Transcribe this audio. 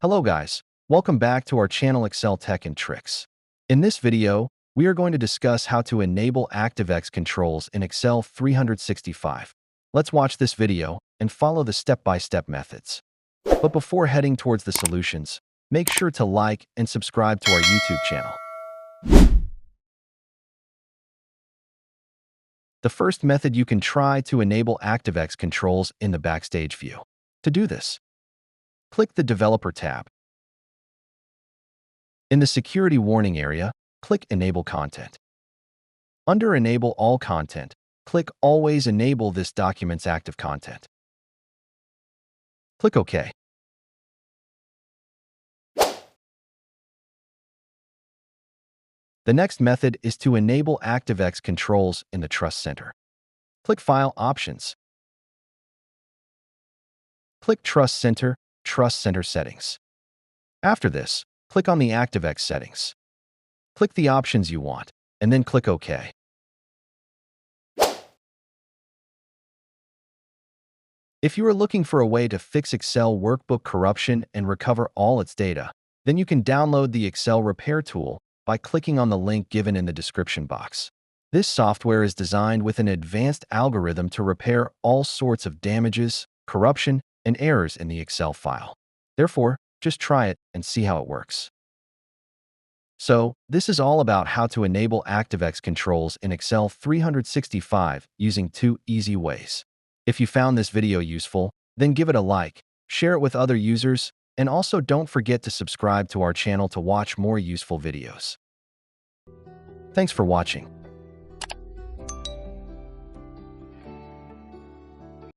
Hello guys, welcome back to our channel Excel Tech and Tricks. In this video, we are going to discuss how to enable ActiveX controls in Excel 365. Let's watch this video and follow the step-by-step methods. But before heading towards the solutions, make sure to like and subscribe to our YouTube channel. The first method you can try to enable ActiveX controls in the Backstage view. To do this, click the Developer tab. In the Security Warning area, click Enable Content. Under Enable All Content, click Always Enable this document's active content. Click OK. The next method is to enable ActiveX controls in the Trust Center. Click File Options. Click Trust Center Settings. After this, click on the ActiveX settings. Click the options you want, and then click OK. If you are looking for a way to fix Excel workbook corruption and recover all its data, then you can download the Excel Repair tool by clicking on the link given in the description box. This software is designed with an advanced algorithm to repair all sorts of damages, corruption, and errors in the Excel file. Therefore, just try it and see how it works. So, this is all about how to enable ActiveX controls in Excel 365 using 2 easy ways. If you found this video useful, then give it a like, share it with other users, and also don't forget to subscribe to our channel to watch more useful videos. Thanks for watching.